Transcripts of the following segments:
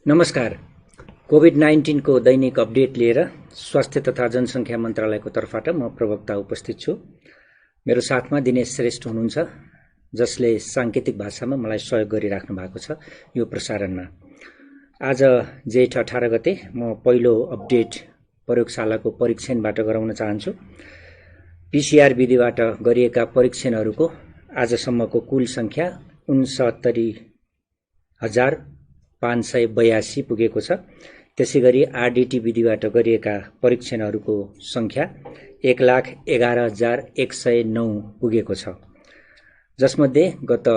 नमस्कार। कोभिड-19 को दैनिक अपडेट लिएर स्वास्थ्य तथा जनसङ्ख्या मन्त्रालयको तर्फबाट म प्रवक्ता उपस्थित छु। मेरो साथमा दिनेश श्रेष्ठ हुनुहुन्छ, जसले सांकेतिक भाषामा मलाई सहयोग गरिराख्नु भएको छ यो प्रसारणमा। आज जेठ 18 गते म पहिलो अपडेट प्रयोगशालाको परीक्षणबाट गराउन चाहन्छु। पीसीआर विधिबाट गरिएका परीक्षणहरूको आजसम्मको कुल संख्या 69,582 पुगेको छ। त्यसैगरी आरडीटी विधिबाट गरिएका परीक्षणहरूको संख्या 1,11,109 पुगेको छ, जसमध्ये गत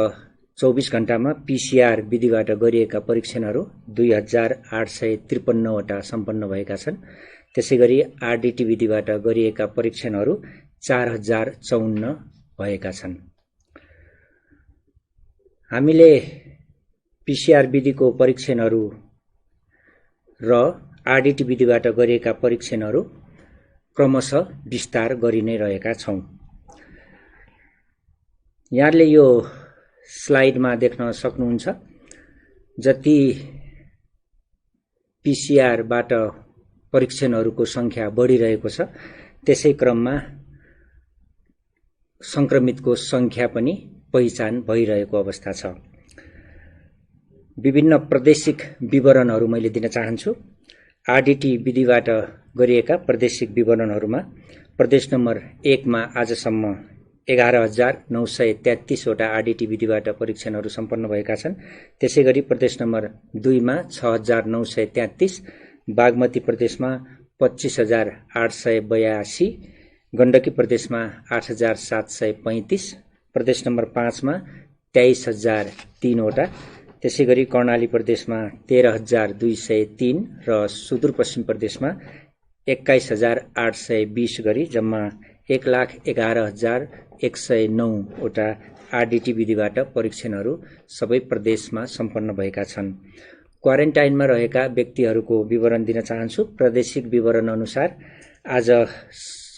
24 घण्टामा पीसीआर विधिबाट गरिएका परीक्षणहरू 2,853 वटा सम्पन्न भएका छन्। त्यसैगरी आरडीटी विधिबाट गरिएका परीक्षणहरू 4,054 भएका छन्। हामीले पीसीआर विधिको परीक्षणहरू र आरडीटी विधिबाट गरिएका परीक्षणहरू क्रमशः विस्तार गरि नै रहेका छौं। यहाँले यो स्लाइडमा देख्न सक्नुहुन्छ, जति पीसीआरबाट परीक्षणहरूको संख्या बढिरहेको छ, त्यसै क्रममा संक्रमितको संख्या पनि पहिचान भइरहेको अवस्था छ। विभिन्न प्रादेशिक विवरणहरू मैले दिन चाहन्छु। आरडीटी विधिबाट गरिएका प्रादेशिक विवरणहरूमा प्रदेश नम्बर 1 मा आजसम्म 11,933 वटा आरडीटी विधिबाट परीक्षणहरू सम्पन्न भएका छन्। त्यसैगरी प्रदेश नम्बर 2 मा 6,933, बागमती प्रदेशमा 25,882, गण्डकी प्रदेशमा 8,735, प्रदेश नम्बर 5 मा 23,003 वटा, त्यसैगरी कर्णाली प्रदेशमा 13,203 र सुदूरपश्चिम प्रदेशमा 21,820 गरी जम्मा 1,11,109 वटा आरडीटी विधिबाट परीक्षणहरू सबै प्रदेशमा सम्पन्न भएका छन्। क्वारेन्टाइनमा रहेका व्यक्तिहरूको विवरण दिन चाहन्छु। प्रादेशिक विवरण अनुसार आज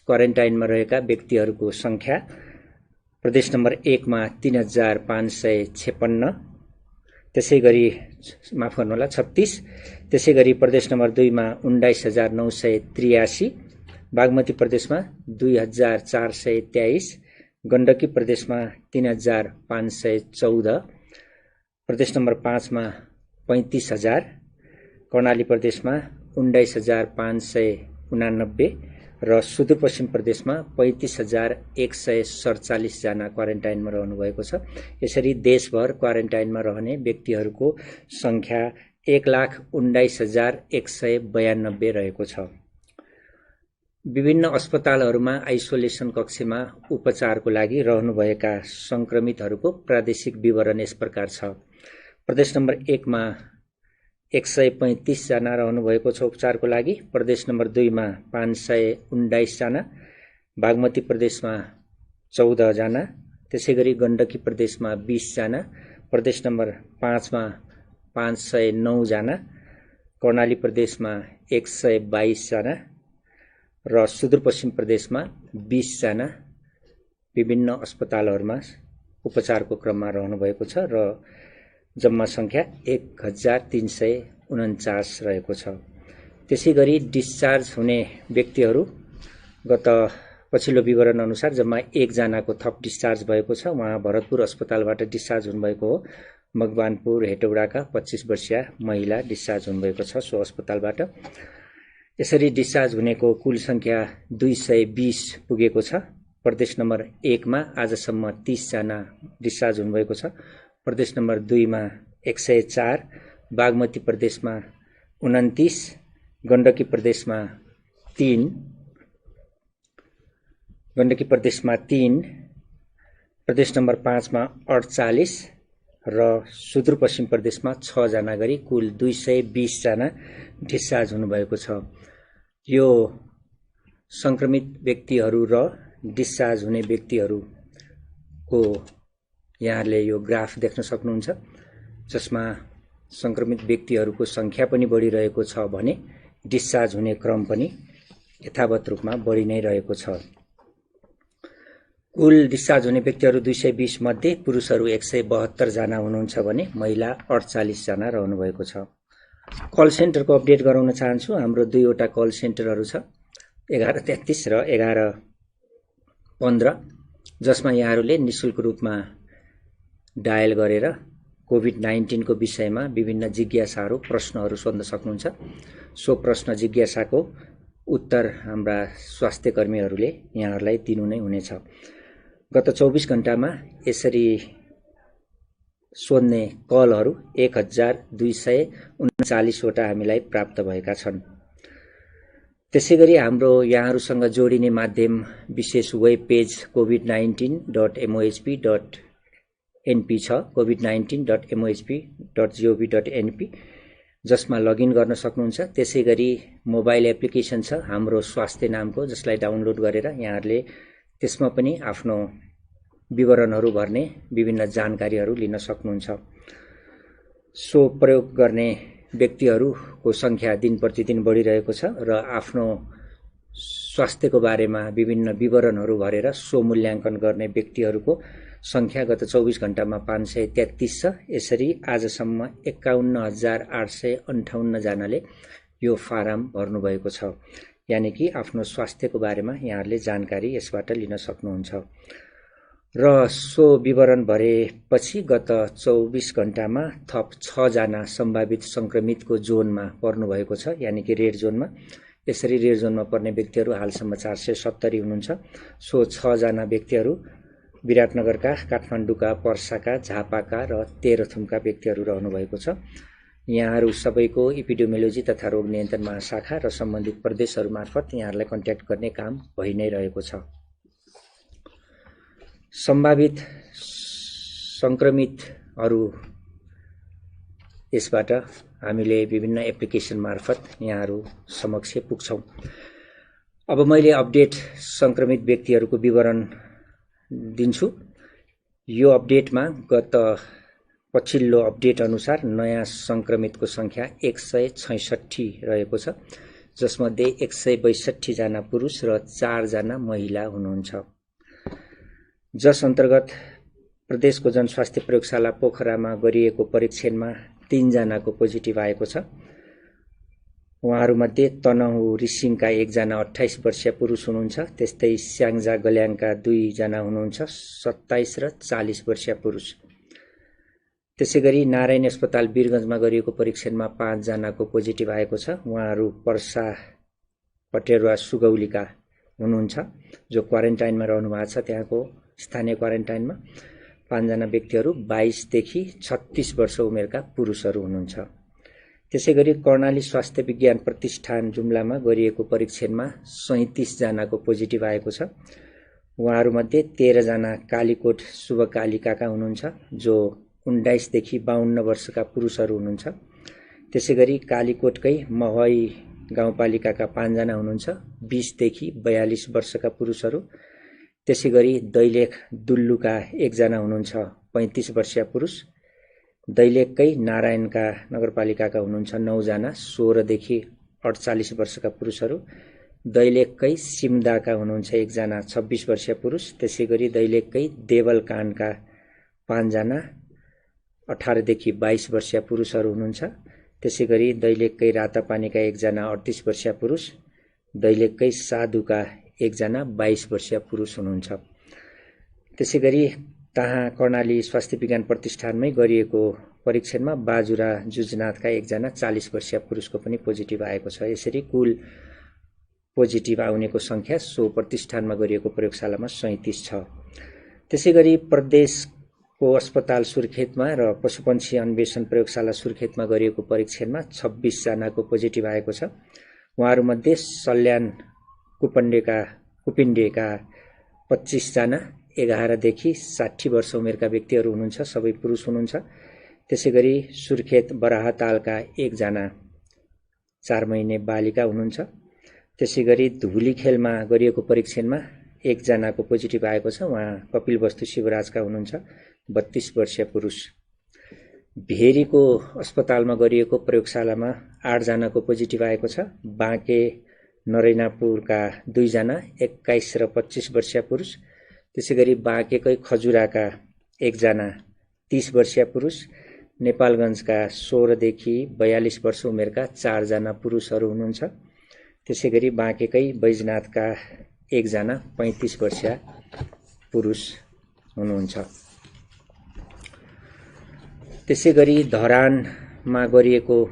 क्वारेन्टाइनमा रहेका व्यक्तिहरूको संख्या प्रदेश नम्बर 1 मा 3,556, त्यसैगरी माफ गर्नुहोला 36, त्यसैगरी प्रदेश नम्बर 2 मा 19,983, बागमती प्रदेशमा 2,423, गण्डकी प्रदेशमा 3,514, प्रदेश नम्बर 5 मा 35,000, कर्णाली प्रदेशमा 19,589 र सुदूरपश्चिम प्रदेशमा 35,147 जना क्वारेन्टाइनमा रहनुभएको छ। यसरी देशभर क्वारेन्टाइनमा रहने व्यक्तिहरूको संख्या 1,19,192 रहेको छ। विभिन्न अस्पतालहरूमा आइसोलेसन कक्षमा उपचारको लागि रहनुभएका संक्रमितहरूको प्रादेशिक विवरण यस प्रकार छ। प्रदेश नम्बर 1 मा 135 जना रहनुभएको छ उपचारको लागि, प्रदेश नम्बर 2 मा 519 जना, बागमती प्रदेशमा 14 जना, त्यसैगरी गण्डकी प्रदेशमा 20 जना, प्रदेश नम्बर 5 मा 509 जना, कर्णाली प्रदेशमा 122 जना र सुदूरपश्चिम प्रदेशमा 20 जना विभिन्न अस्पतालहरूमा उपचारको क्रममा रहनुभएको छ र जम्मा संख्या 1,349 रहेको छ। त्यसैगरी डिस्चार्ज हुने व्यक्तिहरू गत पछिल्लो विवरण अनुसार जम्मा 1 जनाको थप डिस्चार्ज भएको छ। उहाँ भरतपुर अस्पतालबाट डिस्चार्ज हुनुभएको हो। मकवानपुर हेटौडाका 25 वर्षीय महिला डिस्चार्ज हुनुभएको छ सो अस्पतालबाट। यसरी डिस्चार्ज हुनेको कुल संख्या 220 पुगेको छ। प्रदेश नम्बर 1 मा आजसम्म 30 जना डिस्चार्ज हुनुभएको छ। प्रदेश नम्बर 2 मा 104, बागमती प्रदेशमा 29, गण्डकी प्रदेशमा 3, प्रदेश नम्बर 5 मा 48 र सुदूरपश्चिम प्रदेशमा 6 जना गरी कुल 220 जना डिस्चार्ज हुनुभएको छ। यो संक्रमित व्यक्तिहरू र डिस्चार्ज हुने व्यक्तिहरूको यहाँले यो ग्राफ देख्न सक्नुहुन्छ, जसमा संक्रमित व्यक्तिहरूको संख्या पनि बढिरहेको छ भने डिस्चार्ज हुने क्रम पनि यथावत रूपमा बढि नै रहेको छ। कुल डिस्चार्ज हुने व्यक्तिहरू 220 मध्ये पुरुषहरू 172 जना हुनुहुन्छ भने महिला 48 जना रहनुभएको छ। कल सेन्टरको अपडेट गराउन चाहन्छु। हाम्रो दुईवटा कल सेन्टरहरू छ, 1133 र 1115, जसमा यहाँहरूले निशुल्क रूपमा डायल गरेर कोभिड-19 को विषयमा विभिन्न जिज्ञासाहरू, प्रश्नहरू सोध्न सक्नुहुन्छ। सो प्रश्न जिज्ञासाको उत्तर हाम्रा स्वास्थ्य कर्मीहरूले यहाँहरूलाई दिनु नै हुनेछ। गत 24 घण्टामा यसरी सोध्ने कलहरू 1239 वटा हामीलाई प्राप्त भएका छन्। त्यसैगरी हाम्रो यहाँहरूसँग जोडिने माध्यम विशेष वेब पेज covid19.mohp.np छ, covid19.mohp.gov.np, जसमा लगइन गर्न सक्नुहुन्छ। त्यसैगरी मोबाइल एप्लिकेसन छ हाम्रो स्वास्थ्य नामको, जसलाई डाउनलोड गरेर यहाँहरूले त्यसमा पनि आफ्नो विवरणहरू भर्ने विभिन्न जानकारीहरू लिन सक्नुहुन्छ। सो प्रयोग गर्ने व्यक्तिहरूको संख्या दिन प्रतिदिन बढिरहेको छ र आफ्नो स्वास्थ्यको बारेमा विभिन्न विवरणहरू भरेर सो मूल्याङ्कन गर्ने व्यक्तिहरूको संख्या गत 24 घण्टामा 533 छ। यसरी आजसम्म 51,858 जनाले यो फारम भर्नुभएको छ। यानि कि आफ्नो स्वास्थ्यको बारेमा यहाँहरूले जानकारी यसबाट लिन सक्नुहुन्छ। र सो विवरण भरेपछि गत 24 घण्टामा थप 6 जना सम्भावित संक्रमितको जोनमा पर्नुभएको छ, यानि कि रेड जोनमा। यसरी रेड जोनमा पर्ने व्यक्तिहरू हालसम्म 470 हुनुहुन्छ। सो 6 जना व्यक्तिहरू विराटनगरका, काठमाडौँका, पर्साका, झापाका र तेह्रथुमका व्यक्तिहरू रहनुभएको छ। यहाँहरू सबैको एपिडेमियोलोजी तथा रोग नियन्त्रण महाशाखा र सम्बन्धित प्रदेशहरू मार्फत यहाँहरूलाई कन्ट्याक्ट गर्ने काम भइ नै रहेको छ। सम्भावित संक्रमितहरू यसबाट हामीले विभिन्न एप्लिकेसन मार्फत यहाँहरू समक्ष पुग्छौं। अब मैले अपडेट संक्रमित व्यक्तिहरूको विवरण दिन्छु। यो अपडेटमा गत पछिल्लो अपडेट अनुसार नयाँ संक्रमितको संख्या 166 रहेको छ, जसमध्ये 162 जना पुरुष र 4 जना महिला हुनुहुन्छ। जस अन्तर्गत प्रदेशको जनस्वास्थ्य प्रयोगशाला पोखरामा गरिएको परीक्षणमा 3 जनाको पोजिटिभ आएको छ। उहाँहरूमध्ये तनहु रिसिङका 1 जना 28 वर्षीय पुरुष हुनुहुन्छ। त्यस्तै स्याङ्जा गल्याङका 2 जना हुनुहुन्छ, 27 र 40 वर्षीय पुरुष। त्यसैगरी नारायण अस्पताल वीरगञ्जमा गरिएको परीक्षणमा 5 जनाको पोजिटिभ आएको छ। उहाँहरू पर्सा पटेरुवा सुगौलीका हुनुहुन्छ, जो क्वारेन्टाइनमा रहनु भएको छ। त्यहाँको स्थानीय क्वारेन्टाइनमा 5 जना व्यक्तिहरू 22 देखि 36 वर्ष उमेरका पुरुषहरू हुनुहुन्छ। त्यसैगरी कर्णाली स्वास्थ्य विज्ञान प्रतिष्ठान जुम्लामा गरिएको परीक्षणमा 37 जनाको पोजिटिभ आएको छ। उहाँहरूमध्ये 13 जना कालीकोट शुभकालिकाका हुनुहुन्छ, जो 19 देखि 52 वर्षका पुरुषहरू हुनुहुन्छ। त्यसैगरी कालीकोटकै महई गाउँपालिकाका 5 जना हुनुहुन्छ, 20 देखि 42 वर्षका पुरुषहरू। त्यसैगरी दैलेख दुल्लुका 1 जना हुनुहुन्छ, 35 वर्षीय पुरुष। दैलेखकै नारायणका नगरपालिकाका हुनुहुन्छ 9 जना, 16 देखि 48 वर्षका पुरुषहरू। दैलेखकै सिमदाका हुनुहुन्छ 1 जना, 26 वर्षीय पुरुष। त्यसैगरी दैलेखकै देवलकानका 5 जना, 18 देखि 22 वर्षीय पुरुषहरू हुनुहुन्छ। त्यसैगरी दैलेखकै रातापानीका 1 जना, 38 वर्षीय पुरुष। दैलेखकै साधुका 1 जना, 22 वर्षीय पुरुष हुनुहुन्छ। त्यसैगरी तहाँ कर्णाली स्वास्थ्य विज्ञान प्रतिष्ठानमै गरिएको परीक्षणमा बाजुरा जुजनाथका 1 जना, 40 वर्षीय पुरुषको पनि पोजिटिभ आएको छ। यसरी कुल पोजिटिभ आउनेको संख्या सो प्रतिष्ठानमा गरिएको प्रयोगशालामा 37 छ। त्यसैगरी प्रदेशको अस्पताल सुर्खेतमा र पशुपन्छी अन्वेषण प्रयोगशाला सुर्खेतमा गरिएको परीक्षणमा 26 जनाको पोजिटिभ आएको छ। उहाँहरूमध्ये सल्यान कुपिण्डेका 25 जना, 11 देखि 60 वर्ष उमेरका व्यक्तिहरू हुनुहुन्छ, सबै पुरुष हुनुहुन्छ। त्यसैगरी सुर्खेत बराहतालका 1 जना 4 महिने बालिका हुनुहुन्छ। त्यसैगरी धुलीखेलमा गरिएको परीक्षणमा 1 जनाको पोजिटिभ आएको छ। उहाँ कपिलवस्तु शिवराजका हुनुहुन्छ, 32 वर्षीय पुरुष। भेरीको अस्पतालमा गरिएको प्रयोगशालामा 8 जनाको पोजिटिभ आएको छ। बाँके नरैनापुरका 2 जना, 21 र 25 वर्षीय पुरुष। त्यसैगरी बाँकेकै खजुराका 1 जना, 30 वर्षीय पुरुष। नेपालगञ्जका 16 देखि 42 वर्ष उमेरका 4 जना पुरुषहरू हुनुहुन्छ। त्यसैगरी बाँकेकै बैजनाथका 1 जना 35 वर्षीय पुरुष हुनुहुन्छ। त्यसैगरी धरानमा गरिएको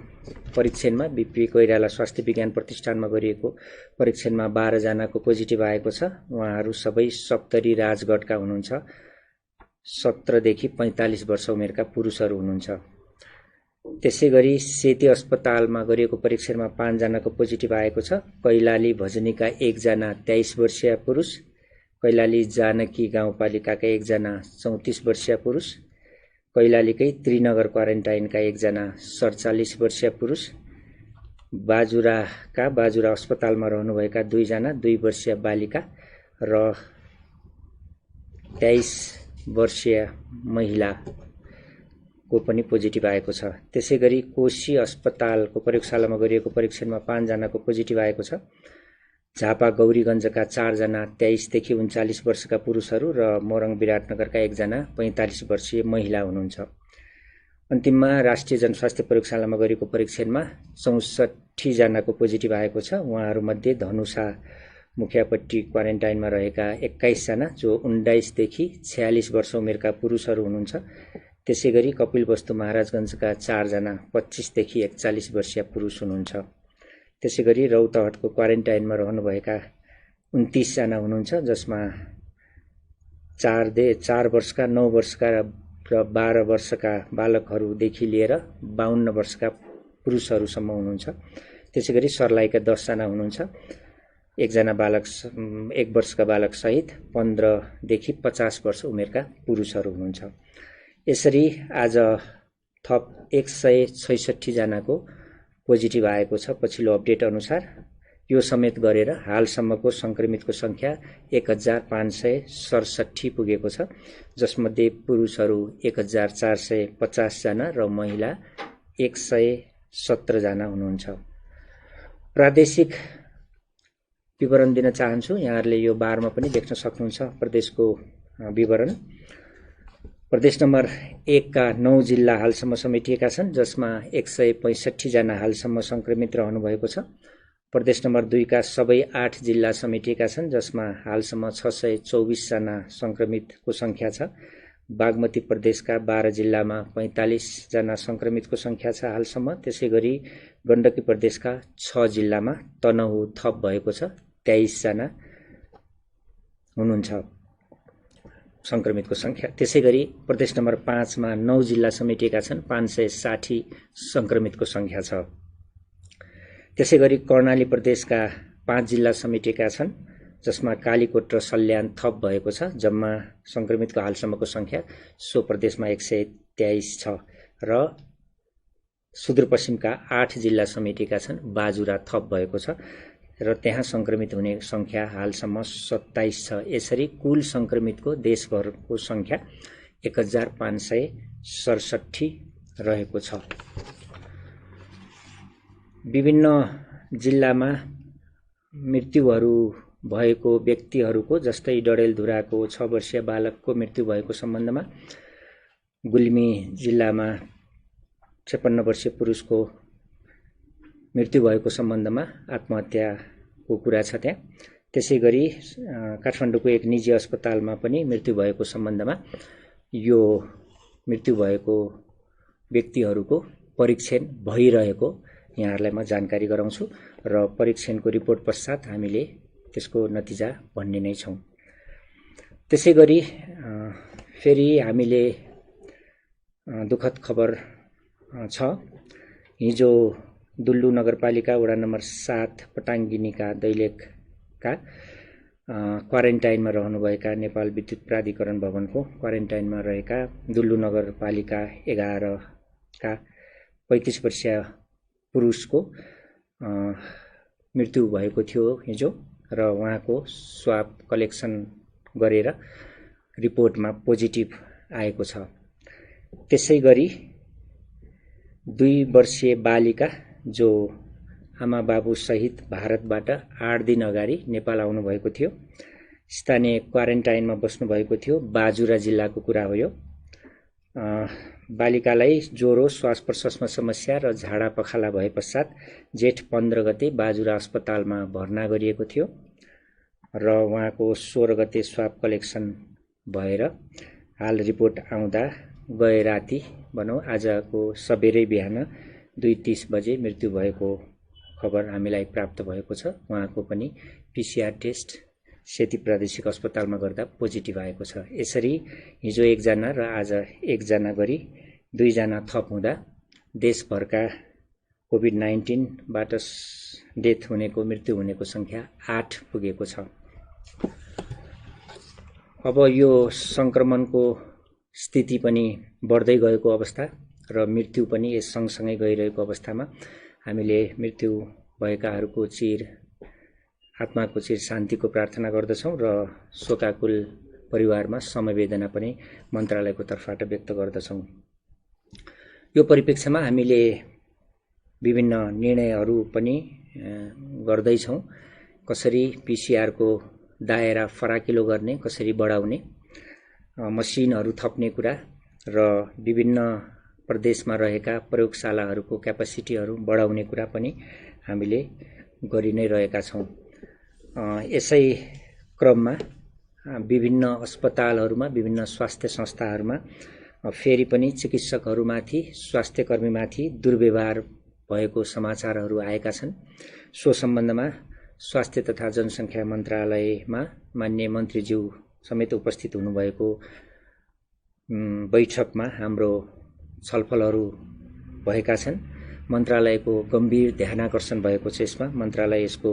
परीक्षणमा बीपी कोइराला स्वास्थ्य विज्ञान प्रतिष्ठानमा गरिएको परीक्षणमा 12 जनाको पोजिटिभ आएको छ। उहाँहरू सबै सप्तरी राजगढका हुनुहुन्छ। 17 देखि 45 वर्ष उमेरका पुरुषहरू हुनुहुन्छ। त्यसैगरी सेती अस्पतालमा गरिएको परीक्षणमा 5 जनाको पोजिटिभ आएको छ। कैलाली भजनीका 1 जना 23 वर्षीय पुरुष, कैलाली जानकी गाउँपालिकाका 1 जना 34 वर्षीय पुरुष, कैलालीकै त्रिनगर क्वारेन्टाइनका 1 जना 47 वर्षीय पुरुष, बाजुरा अस्पतालमा रहनुभएका 2 जना 2 वर्षीय बालिका र 23 वर्षीय महिलाको पनि पोजिटिभ आएको छ। त्यसैगरी कोशी अस्पतालको प्रयोगशालामा गरिएको परीक्षणमा 5 जनाको पोजिटिभ आएको छ। झापा गौरीगञ्जका 4 जना 23 देखि 39 वर्षका पुरुषहरू र मोरङ विराटनगरका 1 जना 45 वर्षीय महिला हुनुहुन्छ। अन्तिममा राष्ट्रिय जनस्वास्थ्य प्रयोगशालामा गरिएको परीक्षणमा 64 जनाको पोजिटिभ आएको छ। उहाँहरूमध्ये धनुषा मुखियापट्टी क्वारेन्टाइनमा रहेका 21 जना जो 19 देखि 46 वर्ष उमेरका पुरुषहरू हुनुहुन्छ। त्यसैगरी कपिलवस्तु महाराजगञ्जका 4 जना 25 देखि 41 वर्षीय पुरुष हुनुहुन्छ। त्यसैगरी रौतहटको क्वारेन्टाइनमा रहनुभएका 29 जना हुनुहुन्छ, जसमा 4 वर्षका, 9 वर्षका र 12 वर्षका बालकहरूदेखि लिएर 52 वर्षका पुरुषहरूसम्म हुनुहुन्छ। त्यसैगरी सर्लाहीका 10 जना हुनुहुन्छ। 1 वर्षका बालक सहित 15 देखि 50 वर्ष उमेरका पुरुषहरू हुनुहुन्छ। यसरी आज थप 166 जनाको पोजिटिभ आएको छ। पछिल्लो अपडेट अनुसार यो समेत गरेर हालसम्मको संक्रमितको संख्या 1567 पुगेको छ, जसमध्ये पुरुषहरू 1450 जना र महिला 117 जना हुनुहुन्छ। प्रादेशिक विवरण दिन चाहन्छु। यहाँहरूले यो बारमा पनि देख्न सक्नुहुन्छ प्रदेशको विवरण। प्रदेश नम्बर 1 का 9 जिल्ला हालसम्म समेटिएका छन्, जसमा 165 जना हालसम्म संक्रमित रहनु भएको छ। प्रदेश नम्बर 2 का सबै 8 जिल्ला समेटिएका छन्, जसमा हालसम्म 624 जना संक्रमितको संख्या छ। बागमती प्रदेशका 12 जिल्लामा 45 जना संक्रमितको संख्या छ हालसम्म। त्यसैगरी गण्डकी प्रदेशका 6 जिल्लामा तनहु थप भएको छ, 23 जना हुनुहुन्छ संक्रमितको संख्या। त्यसैगरी प्रदेश नम्बर 5 मा 9 जिल्ला समेटिएका छन्, 560 संक्रमितको संख्या छ। त्यसैगरी कर्णाली प्रदेशका 5 जिल्ला समेटिएका छन्, जसमा कालीकोट र सल्यान थप भएको छ। जम्मा संक्रमितको हालसम्मको संख्या सो प्रदेशमा 123 छ र सुदूरपश्चिमका 8 जिल्ला समेटिएका छन्, बाजुरा थप भएको छ र त्यहाँ संक्रमित हुने संख्या हालसम्म 27 छ। यसरी कुल संक्रमितको देशभरको संख्या 1567 रहेको छ। विभिन्न जिल्लामा मृत्युहरू भएको व्यक्तिहरूको, जस्तै डडेलधुराको 6 वर्षीय बालकको मृत्यु भएको सम्बन्धमा, गुल्मी जिल्लामा 56 वर्षीय पुरुषको मृत्यु भएको सम्बन्धमा आत्महत्याको कुरा छ त्यहाँ। त्यसैगरी काठमाडौँको एक निजी अस्पतालमा पनि मृत्यु भएको सम्बन्धमा यो मृत्यु भएको व्यक्तिहरूको परीक्षण भइरहेको यहाँहरूलाई म जानकारी गराउँछु र परीक्षणको रिपोर्ट पश्चात हामीले त्यसको नतिजा भन्ने नै छौँ। त्यसैगरी फेरि हामीले दुःखद खबर छ। हिजो दुल्लु नगरपालिका वडा नम्बर 7 पटाङ्गिनीका दैलेखका क्वारेन्टाइनमा रहनुभएका नेपाल विद्युत प्राधिकरण भवनको क्वारेन्टाइनमा रहेका दुल्लु नगरपालिका 11 का 35 वर्षीय पुरुषको मृत्यु भएको थियो हिजो र उहाँको स्वाब कलेक्सन गरेर रिपोर्टमा पोजिटिभ आएको छ। त्यसैगरी 2 वर्षीय बालिका जो आमा बाबु सहित भारतबाट 8 दिन अगाडि नेपाल आउनु भएको थियो, स्थानीय क्वारेन्टाइनमा बस्नु भएको थियो, बाजुरा जिल्लाको कुरा हो यो। बालिकालाई ज्वरो, श्वास प्रश्वासमा समस्या र झाडा पखाला भए पश्चात जेठ 15 गते बाजुरा अस्पतालमा भर्ना गरिएको थियो र उहाँको 16 गते स्वाब कलेक्सन भएर हाल रिपोर्ट आउँदा गए राति भनौँ आजको सबेरै बिहान 2:30 बजे मृत्यु भएको खबर हामीलाई प्राप्त भएको छ। उहाँको पनि PCR टेस्ट सेती प्रादेशिक अस्पतालमा गर्दा पोजिटिभ आएको छ। यसरी हिजो 1 जना र आज 1 जना गरी 2 जना थप हुँदा देशभरका कोभिड-19 बाट डेथ हुनेको मृत्यु हुनेको संख्या 8 पुगेको छ। अब यो संक्रमणको स्थिति पनि बढ्दै गएको अवस्था र मृत्यु पनि यस सँगसँगै गइरहेको अवस्थामा हामीले मृत्यु भएकाहरूको आत्माको चिर शान्तिको प्रार्थना गर्दछौँ र शोकाकुल परिवारमा समवेदना पनि मन्त्रालयको तर्फबाट व्यक्त गर्दछौँ। यो परिप्रेक्ष्यमा हामीले विभिन्न निर्णयहरू पनि गर्दैछौँ। कसरी PCR को दायरा फराकिलो गर्ने, कसरी बढाउने, मसिनहरू थप्ने कुरा र विभिन्न प्रदेशमा रहेका प्रयोगशालाहरूको क्यापासिटीहरू बढाउने कुरा पनि हामीले गरि नै रहेका छौँ। यसै क्रममा विभिन्न अस्पतालहरूमा, विभिन्न स्वास्थ्य संस्थाहरूमा फेरि पनि चिकित्सकहरूमाथि, स्वास्थ्यकर्मीमाथि दुर्व्यवहार भएको समाचारहरू आएका छन्। सो सम्बन्धमा स्वास्थ्य तथा जनसङ्ख्या मन्त्रालयमा माननीय मन्त्रीज्यू समेत उपस्थित हुनुभएको बैठकमा हाम्रो छलफलहरू भएका छन्। मन्त्रालयको गम्भीर ध्यानाकर्षण भएको छ। यसमा मन्त्रालय यसको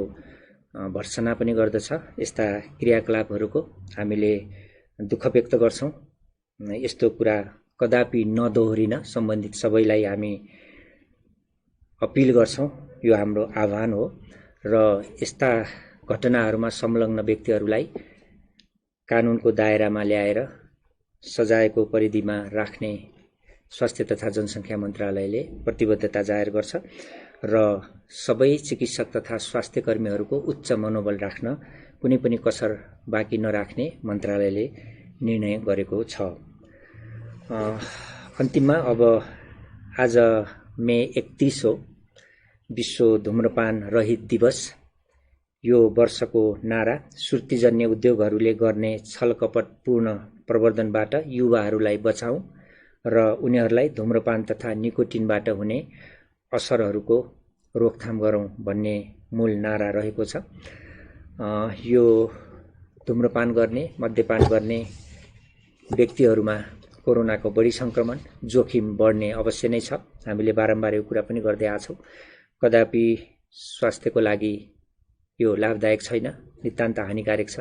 भर्त्सना पनि गर्दछ। यस्ता क्रियाकलापहरूको हामीले दुःख व्यक्त गर्छौँ। यस्तो कुरा कदापि नदोहोरिन सम्बन्धित सबैलाई हामी अपिल गर्छौँ। यो हाम्रो आह्वान हो र यस्ता घटनाहरूमा संलग्न व्यक्तिहरूलाई कानुनको दायरामा ल्याएर सजायको परिधिमा राख्ने स्वास्थ्य तथा जनसङ्ख्या मन्त्रालयले प्रतिबद्धता जाहेर गर्छ र सबै चिकित्सक तथा स्वास्थ्य कर्मीहरूको उच्च मनोबल राख्न कुनै पनि कसर बाँकी नराख्ने मन्त्रालयले निर्णय गरेको छ। अन्तिममा अब आज मे 31 हो, विश्व धूम्रपान रहित दिवस। यो वर्षको नारा सुर्तीजन्य उद्योगहरूले गर्ने छलकपटपूर्ण प्रवर्धनबाट युवाहरूलाई बचाऊ र उनीहरूलाई धूम्रपान तथा निकोटिनबाट हुने असरहरूको रोकथाम गरौँ भन्ने मूल नारा रहेको छ। यो धूम्रपान गर्ने, मद्यपान गर्ने व्यक्तिहरूमा कोरोनाको बढी संक्रमण जोखिम बढ्ने अवश्य नै छ। हामीले बारम्बार यो कुरा पनि गर्दै आछौँ। कदापि स्वास्थ्यको लागि यो लाभदायक छैन, नितान्त हानिकारक छ।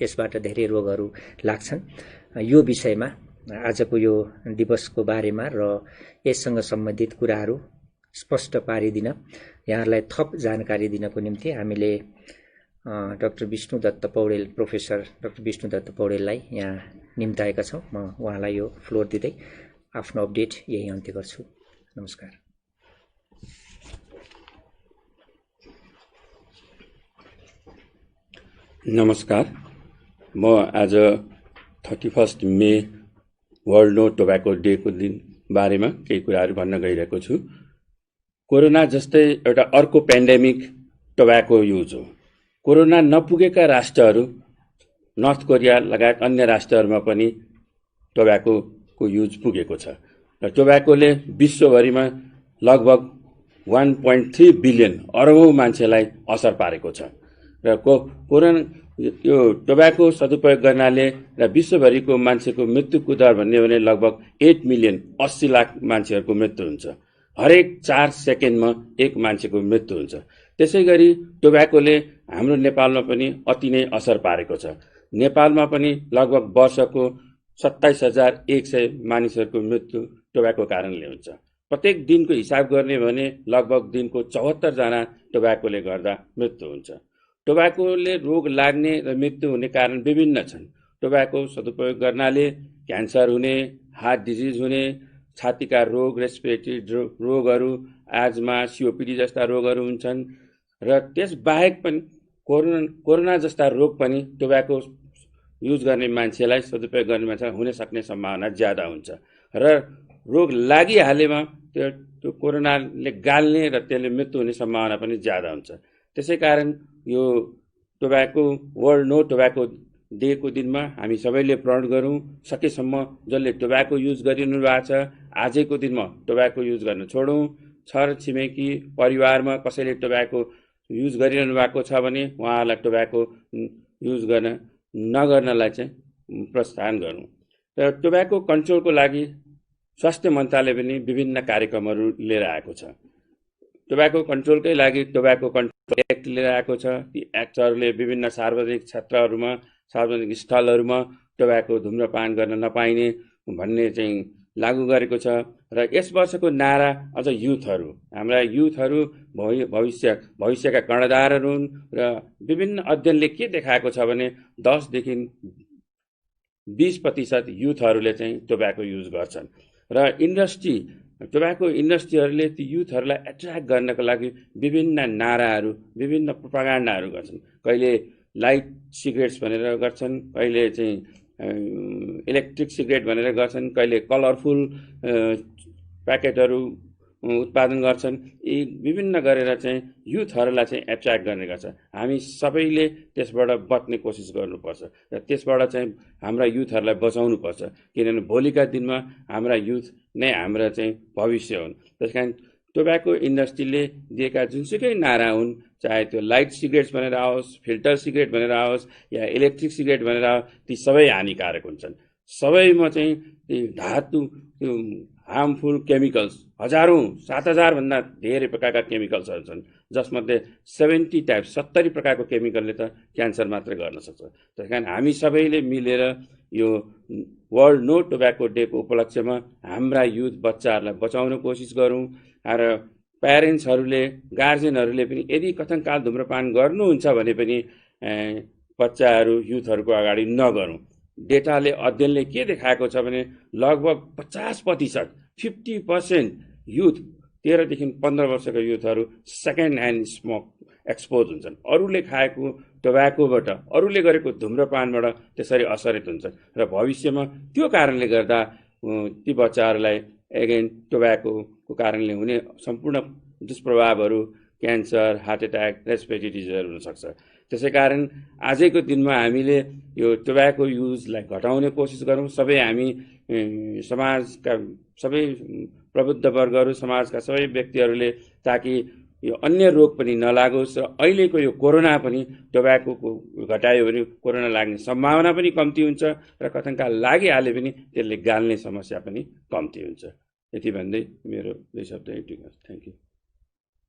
यसबाट धेरै रोगहरू लाग्छन्। यो विषयमा आजको यो दिवसको बारेमा र यससँग सम्बन्धित कुराहरू स्पष्ट पारिदिन, यहाँहरूलाई थप जानकारी दिनको निम्ति हामीले doctor Vishnudatta Paudel, professor doctor Vishnudatta पौडेललाई यहाँ निम्ताएका छौँ। म उहाँलाई यो फ्लोर दिँदै आफ्नो अपडेट यही अन्त्य गर्छु। नमस्कार। नमस्कार। म आज 31 मे वर्ल्ड नो टोब्याको डेको दिन बारेमा केही कुराहरू भन्न गइरहेको छु। कोरोना जस्तै एउटा अर्को पेन्डेमिक टोब्याको युज हो। कोरोना नपुगेका राष्ट्रहरू, नर्थ कोरिया लगायत अन्य राष्ट्रहरूमा पनि टोब्याको युज पुगेको छ र टोब्याकोले विश्वभरिमा लगभग 1.3 बिलियन अरबौं मान्छेलाई असर पारेको छ र कोरोना यो टोब्याको सदुपयोग गर्नाले र विश्वभरिको मान्छेको मृत्युको दर भन्ने भने लगभग 8 मिलियन 80 लाख मान्छेहरूको मृत्यु हुन्छ। हरेक 4 सेकेन्डमा एक मान्छेको मृत्यु हुन्छ। त्यसैगरी टोब्याकोले हाम्रो नेपालमा पनि अति नै असर पारेको छ। नेपालमा पनि लगभग वर्षको 27,100 मानिसहरूको मृत्यु टोब्याको कारणले हुन्छ। प्रत्येक दिनको हिसाब गर्ने भने लगभग दिनको 74 जना टोब्याकोले गर्दा मृत्यु हुन्छ। टोब्याकोले रोग लाग्ने र मृत्यु हुने कारण विभिन्न छन्। टोब्याको सदुपयोग गर्नाले क्यान्सर हुने, हार्ट डिजिज हुने, छातीका रोग, रेस्पिरेटरी रोगहरू, आजमा, COPD जस्ता रोगहरू हुन्छन् र त्यस बाहेक पनि कोरोना जस्ता रोग पनि युज गर्ने मान्छेलाई, सदुपयोग गर्ने मान्छेलाई हुन सक्ने सम्भावना ज्यादा हुन्छ र रोग लागिहालेमा त्यो कोरोनाले गाल्ने र त्यसले मृत्यु हुने सम्भावना पनि ज्यादा हुन्छ। त्यसै कारण यो टोब्याको वर्ल्ड नो टोब्याको डेको दिनमा हामी सबैले प्रण गरौँ, सकेसम्म जसले टोब्याको युज गरिरहनु भएको छ आजैको दिनमा टोब्याको युज गर्न छोडौँ। छर छिमेकी परिवारमा कसैले टोब्याको युज गरिरहनु भएको छ भने उहाँहरूलाई टोब्याको युज नगर्नलाई चाहिँ प्रोत्साहन गरौँ। र टोब्याको कन्ट्रोलको लागि स्वास्थ्य मन्त्रालय पनि विभिन्न कार्यक्रमहरू लिएर आएको छ। टोब्याको कन्ट्रोलकै लागि टोब्याको कन्ट्रोल एक्ट लिएर आएको छ। ती एक्टहरूले विभिन्न सार्वजनिक क्षेत्रहरूमा, सार्वजनिक स्थलहरूमा टोब्याको धुम्रपान गर्न नपाइने भन्ने चाहिँ लागू गरेको छ। र यस वर्षको नारा अझ युथहरू, हाम्रा युथहरू भविष्यका कर्णधारहरू हुन् र विभिन्न अध्ययनले के देखाएको छ भने 10 देखि 20% युथहरूले चाहिँ टोब्याको युज गर्छन् र टोब्याको इन्डस्ट्रीहरूले ती युथहरूलाई एट्र्याक्ट गर्नको लागि विभिन्न नाराहरू, विभिन्न प्रोपागान्डाहरू गर्छन्। कहिले लाइट सिगरेट्स भनेर गर्छन्, कहिले चाहिँ इलेक्ट्रिक सिगरेट भनेर गर्छन्, कहिले कलरफुल प्याकेटहरू उत्पादन गर्छन्। यी विभिन्न गरेर चाहिँ युथहरूलाई चाहिँ एट्र्याक्ट गर्ने गर्छ। हामी सबैले त्यसबाट बच्ने कोसिस गर्नुपर्छ र त्यसबाट चाहिँ हाम्रा युथहरूलाई बचाउनुपर्छ, किनभने भोलिका दिनमा हाम्रा युथ नै हाम्रा चाहिँ भविष्य हुन्। त्यसकारण टोब्याको इन्डस्ट्रीले दिएका जुनसुकै नारा हुन्, चाहे त्यो लाइट सिगरेट्स भनेर आओस्, फिल्टर सिगरेट भनेर आओस् या इलेक्ट्रिक सिगरेट भनेर आओस्, ती सबै हानिकारक हुन्छन्। सबैमा चाहिँ ती धातु हार्मफुल केमिकल्स, 7,000 भन्दा धेरै प्रकारका केमिकल्सहरू छन्, जसमध्ये 70 प्रकारको केमिकलले त क्यान्सर मात्रै गर्न सक्छ। त्यस कारण हामी सबैले मिलेर यो वर्ल्ड नो टोब्याको डेको उपलक्ष्यमा हाम्रा युथ बच्चाहरूलाई बचाउन कोसिस गरौँ र प्यारेन्ट्सहरूले, गार्जेनहरूले पनि यदि कथनकाल धुम्रपान गर्नुहुन्छ भने पनि बच्चाहरू, युथहरूको अगाडि नगरौँ। डेटाले, अध्ययनले के देखाएको छ भने लगभग 50% युथ 13 देखि 15 वर्षका युथहरू सेकेन्ड ह्यान्ड स्मोक एक्सपोज हुन्छन्। अरूले खाएको टोब्याकोबाट, अरूले गरेको धुम्रपानबाट त्यसरी असरित हुन्छन् र भविष्यमा त्यो कारणले गर्दा ती बच्चाहरूलाई एगेन टोब्याकोको कारणले हुने सम्पूर्ण दुष्प्रभावहरू, क्यान्सर, हार्ट एट्याक, रेस्पिरेटरी डिजिजहरू हुनसक्छ। त्यसै कारण आजैको दिनमा हामीले यो टोब्याको युजलाई घटाउने कोसिस गरौँ। सबै हामी समाजका सबै प्रबुद्ध वर्गहरू, समाजका सबै व्यक्तिहरूले, ताकि यो अन्य रोग पनि नलागोस् र अहिलेको यो कोरोना पनि टोब्याकोको घटायो भने कोरोना लाग्ने सम्भावना पनि कम्ती हुन्छ र कथनकाल लागिहाले पनि त्यसले गाल्ने समस्या पनि कम्ती हुन्छ। यति भन्दै मेरो 2 शब्द यति गर्छु। Thank you.